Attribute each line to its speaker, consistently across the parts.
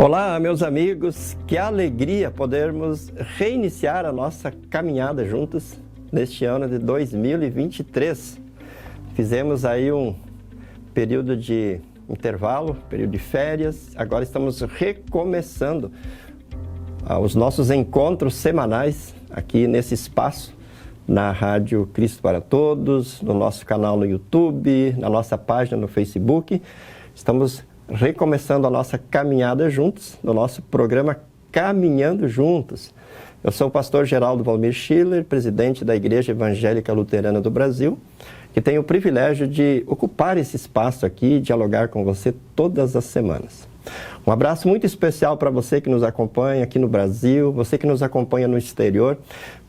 Speaker 1: Olá, meus amigos, que alegria podermos reiniciar a nossa caminhada juntos neste ano de 2023. Fizemos aí um período de intervalo, período de férias, agora estamos recomeçando os nossos encontros semanais aqui nesse espaço, na Rádio Cristo para Todos, no nosso canal no YouTube, na nossa página no Facebook. Estamos recomeçando a nossa caminhada juntos, no nosso programa Caminhando Juntos. Eu sou o pastor Geraldo Valmir Schiller, presidente da Igreja Evangélica Luterana do Brasil, que tenho o privilégio de ocupar esse espaço aqui e dialogar com você todas as semanas. Um abraço muito especial para você que nos acompanha aqui no Brasil, você que nos acompanha no exterior,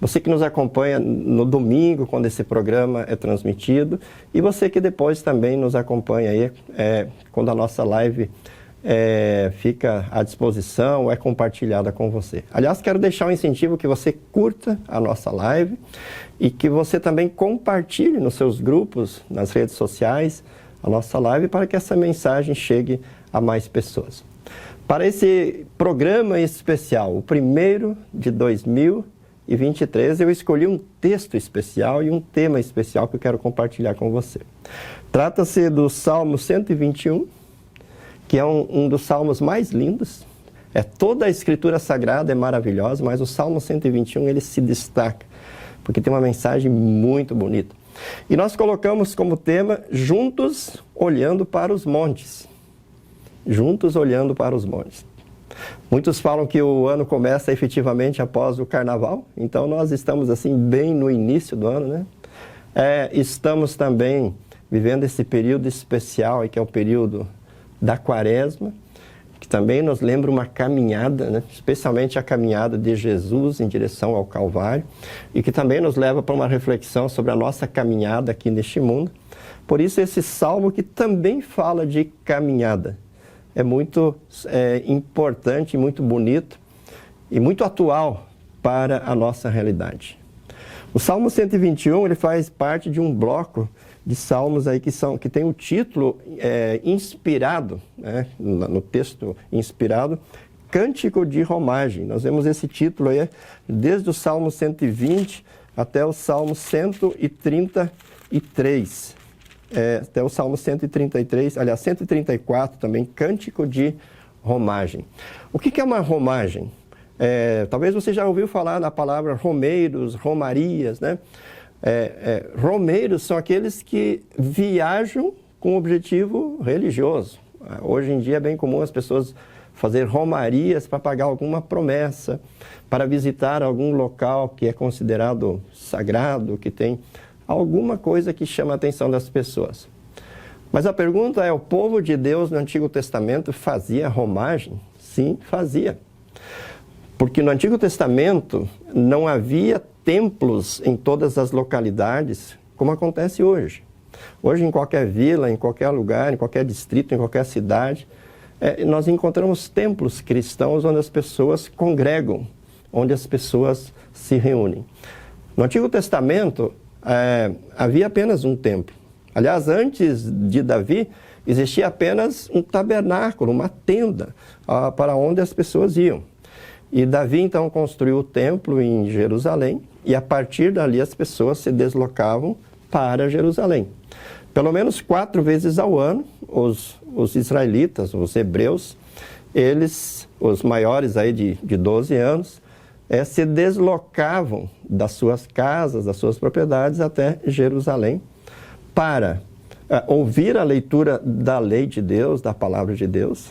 Speaker 1: você que nos acompanha no domingo, quando esse programa é transmitido, e você que depois também nos acompanha aí, quando a nossa live fica à disposição, é compartilhada com você. Aliás, quero deixar um incentivo que você curta a nossa live e que você também compartilhe nos seus grupos, nas redes sociais, a nossa live, para que essa mensagem chegue a mais pessoas. Para esse programa especial, o primeiro de 2023, eu escolhi um texto especial e um tema especial que eu quero compartilhar com você. Trata-se do Salmo 121, que é um dos salmos mais lindos. Toda a Escritura Sagrada é maravilhosa, mas o Salmo 121 ele se destaca, porque tem uma mensagem muito bonita. E nós colocamos como tema, juntos olhando para os montes. Juntos olhando para os montes. Muitos falam que o ano começa efetivamente após o carnaval, então nós estamos assim bem no início do ano, né? Estamos também vivendo esse período especial, que é o período da quaresma, que também nos lembra uma caminhada, né? Especialmente a caminhada de Jesus em direção ao Calvário, e que também nos leva para uma reflexão sobre a nossa caminhada aqui neste mundo. Por isso esse salmo que também fala de caminhada. É muito importante, muito bonito e muito atual para a nossa realidade. O Salmo 121 ele faz parte de um bloco de salmos aí que tem o título inspirado, né, no texto inspirado, Cântico de Romagem. Nós vemos esse título aí desde o Salmo 120 até o Salmo 133. Até o Salmo 133, aliás, 134 também, Cântico de Romagem. O que é uma romagem? Talvez você já ouviu falar na palavra romeiros, romarias, né? Romeiros são aqueles que viajam com objetivo religioso. Hoje em dia é bem comum as pessoas fazer romarias para pagar alguma promessa, para visitar algum local que é considerado sagrado, que tem alguma coisa que chama a atenção das pessoas. Mas a pergunta é, o povo de Deus no Antigo Testamento fazia romagem? Sim, fazia. Porque no Antigo Testamento não havia templos em todas as localidades, como acontece hoje. Hoje, em qualquer vila, em qualquer lugar, em qualquer distrito, em qualquer cidade, nós encontramos templos cristãos onde as pessoas congregam, onde as pessoas se reúnem. No Antigo Testamento, havia apenas um templo. Aliás, antes de Davi, existia apenas um tabernáculo, uma tenda, para onde as pessoas iam. E Davi, então, construiu o templo em Jerusalém, e a partir dali as pessoas se deslocavam para Jerusalém. Pelo menos 4 vezes ao ano, os israelitas, os hebreus, eles, os maiores aí de 12 anos, se deslocavam das suas casas, das suas propriedades até Jerusalém para ouvir a leitura da lei de Deus, da palavra de Deus,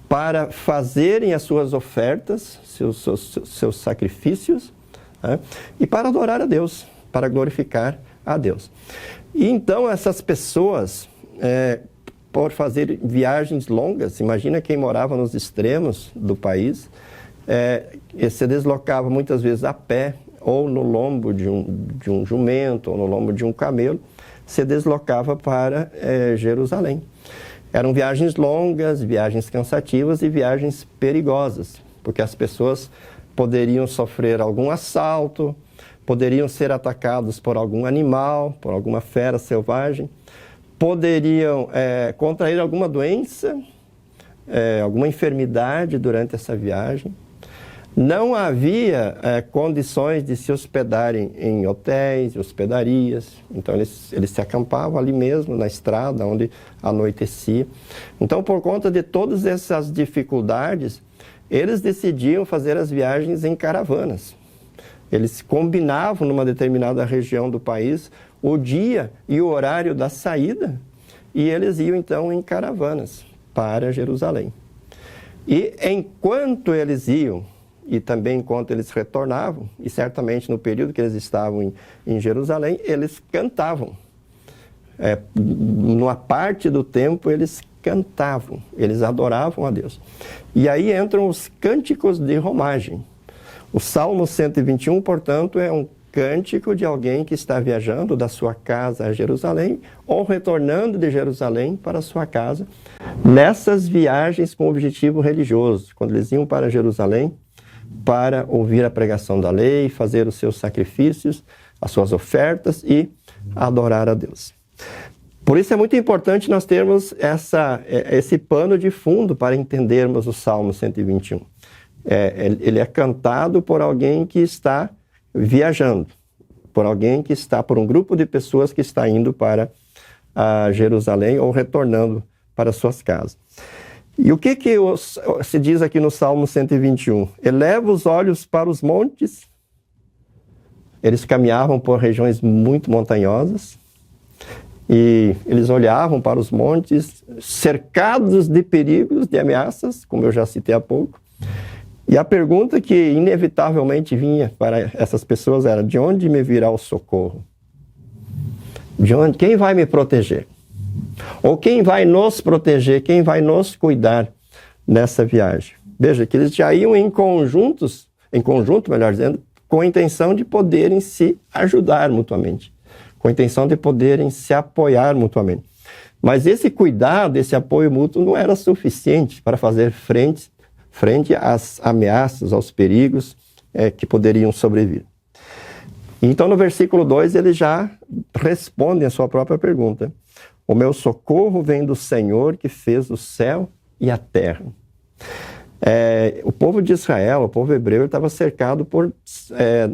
Speaker 1: para fazerem as suas ofertas, seus sacrifícios, né? E para adorar a Deus, para glorificar a Deus. E então essas pessoas, por fazer viagens longas, imagina quem morava nos extremos do país, se deslocava muitas vezes a pé, ou no lombo de um jumento, ou no lombo de um camelo, se deslocava para Jerusalém. Eram viagens longas, viagens cansativas e viagens perigosas, porque as pessoas poderiam sofrer algum assalto, poderiam ser atacados por algum animal, por alguma fera selvagem, poderiam contrair alguma doença, alguma enfermidade durante essa viagem. Não havia condições de se hospedarem em hotéis, hospedarias. Então, eles se acampavam ali mesmo, na estrada, onde anoitecia. Então, por conta de todas essas dificuldades, eles decidiam fazer as viagens em caravanas. Eles combinavam numa determinada região do país o dia e o horário da saída, e eles iam, então, em caravanas para Jerusalém. E enquanto eles iam, e também enquanto eles retornavam, e certamente no período que eles estavam em Jerusalém, eles cantavam. Numa parte do tempo eles cantavam, eles adoravam a Deus. E aí entram os cânticos de romagem. O Salmo 121, portanto, é um cântico de alguém que está viajando da sua casa a Jerusalém ou retornando de Jerusalém para a sua casa, nessas viagens com objetivo religioso. Quando eles iam para Jerusalém, para ouvir a pregação da lei, fazer os seus sacrifícios, as suas ofertas e adorar a Deus. Por isso é muito importante nós termos esse pano de fundo para entendermos o Salmo 121. Ele é cantado por alguém que está viajando, por um grupo de pessoas que está indo para Jerusalém ou retornando para suas casas. E o que se diz aqui no Salmo 121? Eleva os olhos para os montes. Eles caminhavam por regiões muito montanhosas e eles olhavam para os montes cercados de perigos, de ameaças, como eu já citei há pouco. E a pergunta que inevitavelmente vinha para essas pessoas era: de onde me virá o socorro? Quem vai me proteger? Ou quem vai nos proteger, quem vai nos cuidar nessa viagem? Veja que eles já iam em conjunto, melhor dizendo, com a intenção de poderem se ajudar mutuamente, com a intenção de poderem se apoiar mutuamente. Mas esse cuidado, esse apoio mútuo não era suficiente para fazer frente às ameaças, aos perigos que poderiam sobrevir. Então, no versículo 2, eles já respondem a sua própria pergunta. O meu socorro vem do Senhor que fez o céu e a terra. O povo de Israel, o povo hebreu, estava cercado por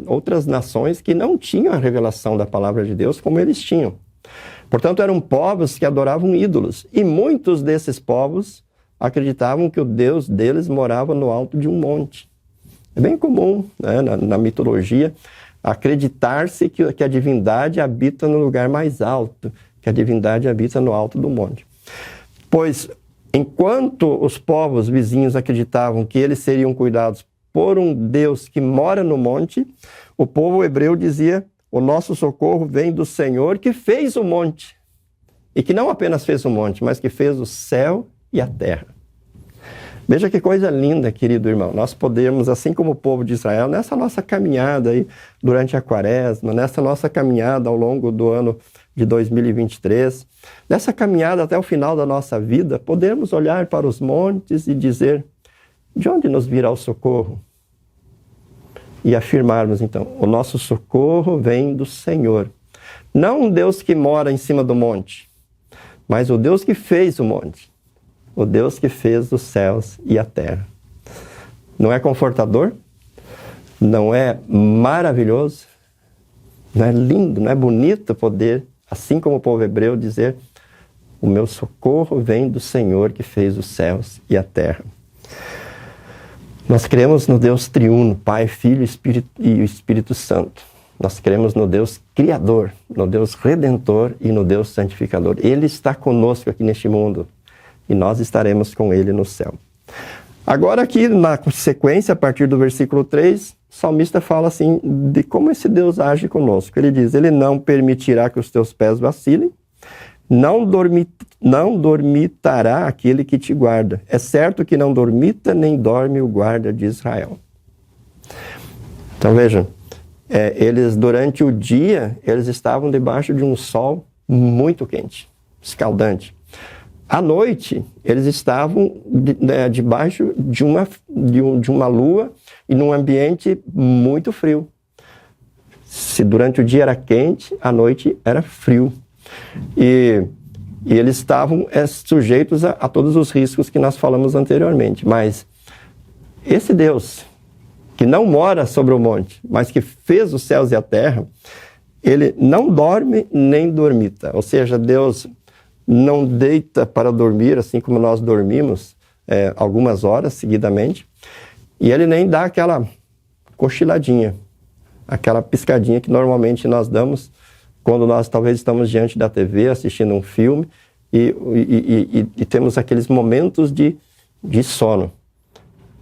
Speaker 1: outras nações que não tinham a revelação da palavra de Deus como eles tinham. Portanto, eram povos que adoravam ídolos. E muitos desses povos acreditavam que o Deus deles morava no alto de um monte. É bem comum, né, na mitologia, acreditar-se que a divindade habita no lugar mais alto, que a divindade habita no alto do monte. Pois, enquanto os povos vizinhos acreditavam que eles seriam cuidados por um Deus que mora no monte, o povo hebreu dizia: o nosso socorro vem do Senhor que fez o monte. E que não apenas fez o monte, mas que fez o céu e a terra. Veja que coisa linda, querido irmão. Nós podemos, assim como o povo de Israel, nessa nossa caminhada aí durante a Quaresma, nessa nossa caminhada ao longo do ano de 2023, nessa caminhada até o final da nossa vida, podemos olhar para os montes e dizer: de onde nos virá o socorro? E afirmarmos então: o nosso socorro vem do Senhor. Não um Deus que mora em cima do monte, mas o Deus que fez o monte. O Deus que fez os céus e a terra. Não é confortador? Não é maravilhoso? Não é lindo? Não é bonito poder, assim como o povo hebreu, dizer: o meu socorro vem do Senhor que fez os céus e a terra. Nós cremos no Deus triuno, Pai, Filho e o Espírito Santo. Nós cremos no Deus Criador, no Deus Redentor e no Deus Santificador. Ele está conosco aqui neste mundo. E nós estaremos com ele no céu. Agora aqui, na sequência, a partir do versículo 3, o salmista fala assim de como esse Deus age conosco. Ele diz: ele não permitirá que os teus pés vacilem, não dormitará aquele que te guarda. É certo que não dormita nem dorme o guarda de Israel. Então vejam, eles durante o dia, eles estavam debaixo de um sol muito quente, escaldante. À noite, eles estavam debaixo de uma lua e num ambiente muito frio. Se durante o dia era quente, à noite era frio. E E eles estavam sujeitos a todos os riscos que nós falamos anteriormente. Mas esse Deus, que não mora sobre o monte, mas que fez os céus e a terra, ele não dorme nem dormita. Ou seja, Deus não deita para dormir, assim como nós dormimos algumas horas seguidamente. E ele nem dá aquela cochiladinha, aquela piscadinha que normalmente nós damos quando nós talvez estamos diante da TV assistindo um filme e temos aqueles momentos de sono.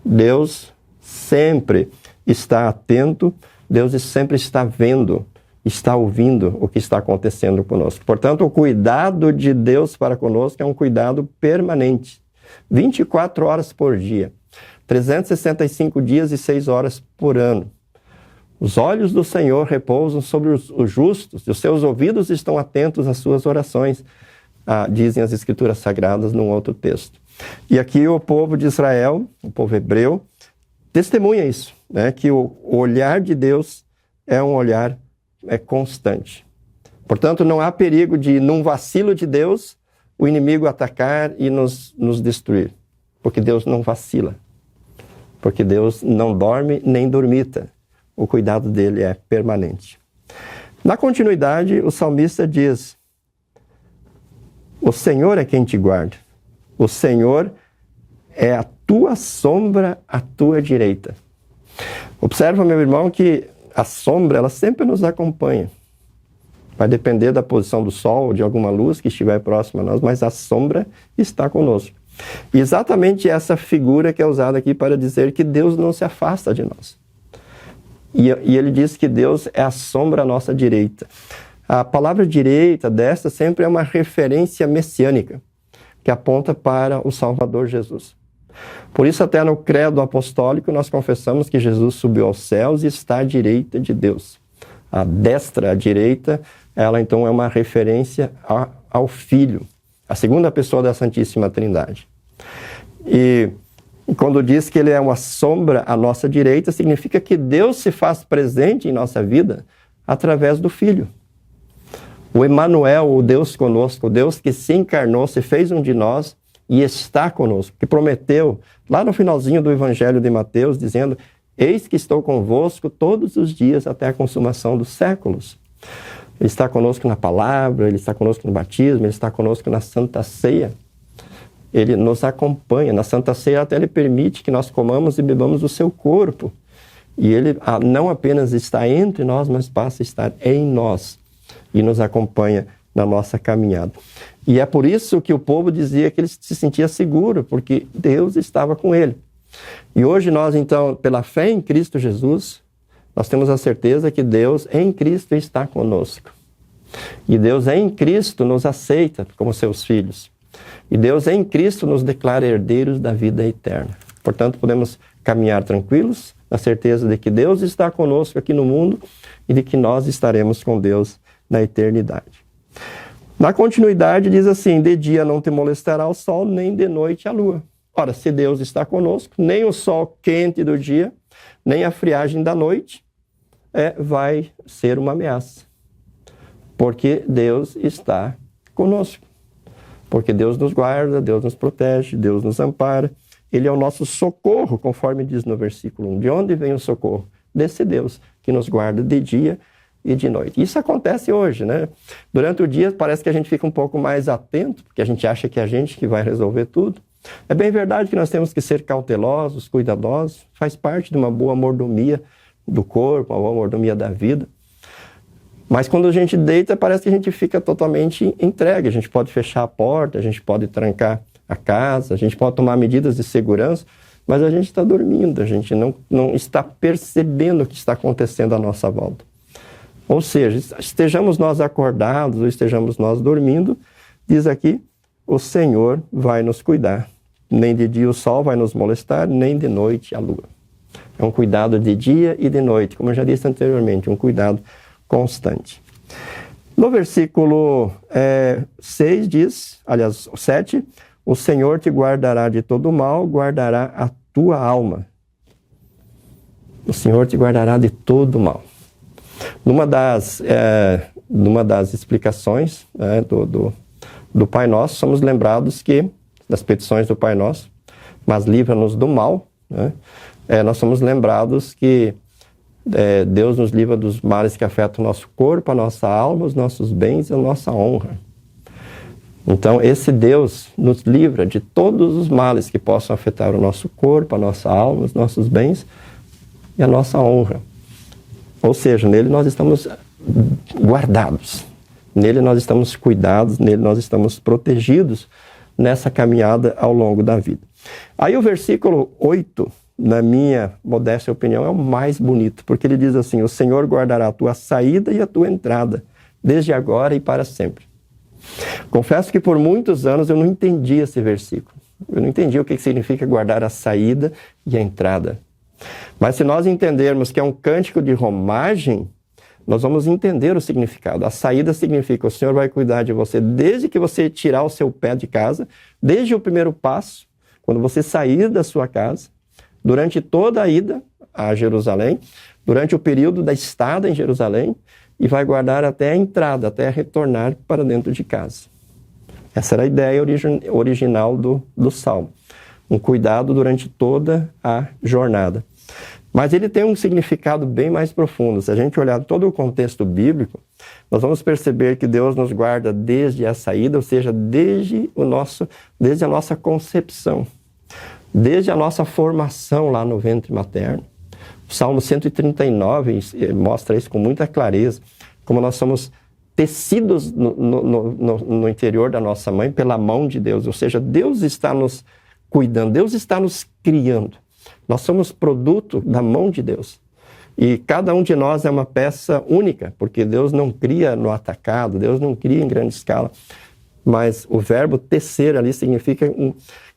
Speaker 1: Deus sempre está atento, Deus sempre está vendo, está ouvindo o que está acontecendo conosco. Portanto, o cuidado de Deus para conosco é um cuidado permanente, 24 horas por dia, 365 dias e 6 horas por ano. Os olhos do Senhor repousam sobre os justos, e os seus ouvidos estão atentos às suas orações, dizem as Escrituras Sagradas num outro texto. E aqui o povo de Israel, o povo hebreu, testemunha isso, né? Que o olhar de Deus é um olhar constante. Portanto, não há perigo de, num vacilo de Deus, o inimigo atacar e nos destruir. Porque Deus não vacila. Porque Deus não dorme nem dormita. O cuidado dele é permanente. Na continuidade, o salmista diz: o Senhor é quem te guarda. O Senhor é a tua sombra à tua direita. Observa, meu irmão, que a sombra, ela sempre nos acompanha. Vai depender da posição do sol ou de alguma luz que estiver próxima a nós, mas a sombra está conosco. E exatamente essa figura que é usada aqui para dizer que Deus não se afasta de nós. E ele diz que Deus é a sombra à nossa direita. A palavra direita desta sempre é uma referência messiânica, que aponta para o Salvador Jesus. Por isso, até no credo apostólico, nós confessamos que Jesus subiu aos céus e está à direita de Deus. A destra, a direita, ela então é uma referência ao Filho, a segunda pessoa da Santíssima Trindade. E quando diz que ele é uma sombra à nossa direita, significa que Deus se faz presente em nossa vida através do Filho. O Emanuel, o Deus conosco, o Deus que se encarnou, se fez um de nós e está conosco, que prometeu, lá no finalzinho do Evangelho de Mateus, dizendo: eis que estou convosco todos os dias até a consumação dos séculos. Ele está conosco na palavra, ele está conosco no batismo, ele está conosco na Santa Ceia. Ele nos acompanha. Na Santa Ceia até ele permite que nós comamos e bebamos o seu corpo. E ele não apenas está entre nós, mas passa a estar em nós e nos acompanha na nossa caminhada. E é por isso que o povo dizia que ele se sentia seguro, porque Deus estava com ele. E hoje nós, então, pela fé em Cristo Jesus, nós temos a certeza que Deus em Cristo está conosco. E Deus em Cristo nos aceita como seus filhos. E Deus em Cristo nos declara herdeiros da vida eterna. Portanto, podemos caminhar tranquilos, na certeza de que Deus está conosco aqui no mundo e de que nós estaremos com Deus na eternidade. Na continuidade diz assim: de dia não te molestará o sol, nem de noite a lua. Ora, se Deus está conosco, nem o sol quente do dia, nem a friagem da noite vai ser uma ameaça. Porque Deus está conosco. Porque Deus nos guarda, Deus nos protege, Deus nos ampara. Ele é o nosso socorro, conforme diz no versículo 1. De onde vem o socorro? Desse Deus que nos guarda de dia e de noite. Isso acontece hoje, né? Durante o dia parece que a gente fica um pouco mais atento, porque a gente acha que é a gente que vai resolver tudo. É bem verdade que nós temos que ser cautelosos, cuidadosos, faz parte de uma boa mordomia do corpo, uma boa mordomia da vida. Mas quando a gente deita, parece que a gente fica totalmente entregue. A gente pode fechar a porta, a gente pode trancar a casa, a gente pode tomar medidas de segurança, mas a gente está dormindo, a gente não está percebendo o que está acontecendo à nossa volta. Ou seja, estejamos nós acordados ou estejamos nós dormindo, diz aqui, o Senhor vai nos cuidar. Nem de dia o sol vai nos molestar, nem de noite a lua. É um cuidado de dia e de noite, como eu já disse anteriormente, um cuidado constante. No versículo 6 diz, aliás, 7, o Senhor te guardará de todo mal, guardará a tua alma. O Senhor te guardará de todo mal. Numa das explicações do Pai Nosso, somos lembrados que, das petições do Pai Nosso, mas livra-nos do mal, né? Nós somos lembrados que Deus nos livra dos males que afetam o nosso corpo, a nossa alma, os nossos bens e a nossa honra. Então, esse Deus nos livra de todos os males que possam afetar o nosso corpo, a nossa alma, os nossos bens e a nossa honra. Ou seja, nele nós estamos guardados, nele nós estamos cuidados, nele nós estamos protegidos nessa caminhada ao longo da vida. Aí o versículo 8, na minha modesta opinião, é o mais bonito, porque ele diz assim: o Senhor guardará a tua saída e a tua entrada, desde agora e para sempre. Confesso que por muitos anos eu não entendi esse versículo. Eu não entendi o que significa guardar a saída e a entrada. Mas se nós entendermos que é um cântico de romagem, nós vamos entender o significado. A saída significa: o Senhor vai cuidar de você desde que você tirar o seu pé de casa, desde o primeiro passo, quando você sair da sua casa, durante toda a ida a Jerusalém, durante o período da estada em Jerusalém, e vai guardar até a entrada, até retornar para dentro de casa. Essa era a ideia original do Salmo. Um cuidado durante toda a jornada. Mas ele tem um significado bem mais profundo. Se a gente olhar todo o contexto bíblico, nós vamos perceber que Deus nos guarda desde a saída, ou seja, desde a nossa concepção, desde a nossa formação lá no ventre materno. O Salmo 139 mostra isso com muita clareza, como nós somos tecidos no interior da nossa mãe pela mão de Deus, ou seja, Deus está nos cuidando, Deus está nos criando. Nós somos produto da mão de Deus. E cada um de nós é uma peça única, porque Deus não cria no atacado, Deus não cria em grande escala. Mas o verbo tecer ali significa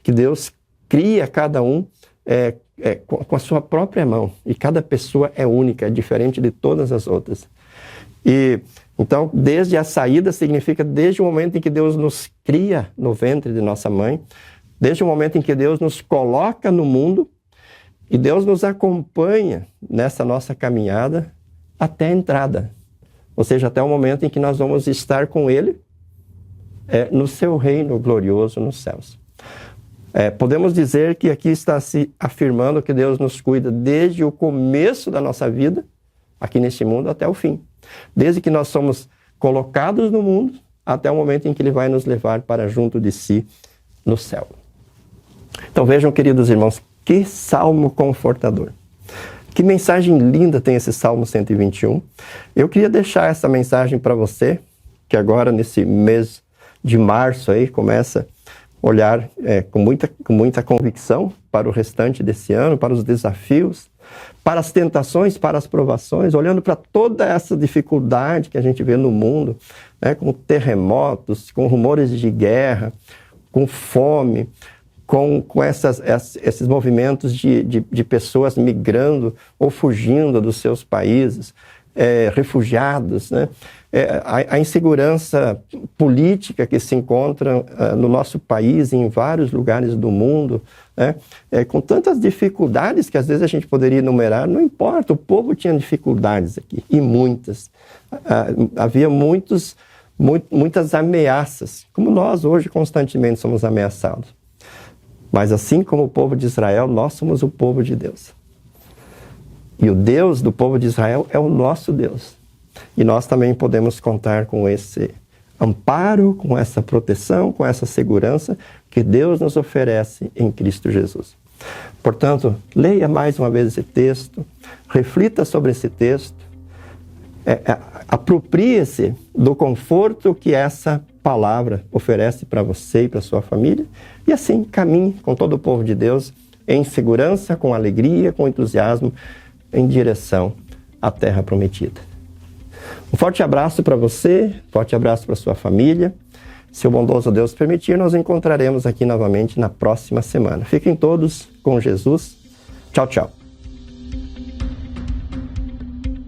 Speaker 1: que Deus cria cada um com a sua própria mão. E cada pessoa é única, é diferente de todas as outras. E então, desde a saída significa desde o momento em que Deus nos cria no ventre de nossa mãe, desde o momento em que Deus nos coloca no mundo, e Deus nos acompanha nessa nossa caminhada até a entrada. Ou seja, até o momento em que nós vamos estar com Ele no seu reino glorioso nos céus. Podemos dizer que aqui está se afirmando que Deus nos cuida desde o começo da nossa vida, aqui neste mundo, até o fim. Desde que nós somos colocados no mundo, até o momento em que Ele vai nos levar para junto de si no céu. Então vejam, queridos irmãos, que salmo confortador. Que mensagem linda tem esse Salmo 121. Eu queria deixar essa mensagem para você, que agora nesse mês de março aí começa a olhar com muita convicção para o restante desse ano, para os desafios, para as tentações, para as provações, olhando para toda essa dificuldade que a gente vê no mundo, né, com terremotos, com rumores de guerra, com fome, com esses movimentos de pessoas migrando ou fugindo dos seus países, refugiados, né? A insegurança política que se encontra no nosso país e em vários lugares do mundo, né? Com tantas dificuldades que às vezes a gente poderia enumerar, não importa, o povo tinha dificuldades aqui, e muitas. Havia muitas ameaças, como nós hoje constantemente somos ameaçados. Mas assim como o povo de Israel, nós somos o povo de Deus. E o Deus do povo de Israel é o nosso Deus. E nós também podemos contar com esse amparo, com essa proteção, com essa segurança que Deus nos oferece em Cristo Jesus. Portanto, leia mais uma vez esse texto, reflita sobre esse texto, aproprie-se do conforto que essa palavra oferece para você e para sua família, e assim caminhe com todo o povo de Deus em segurança, com alegria, com entusiasmo, em direção à terra prometida. Um forte abraço para você, forte abraço para sua família. Se o bondoso Deus permitir, nós encontraremos aqui novamente na próxima semana. Fiquem todos com Jesus. Tchau, tchau.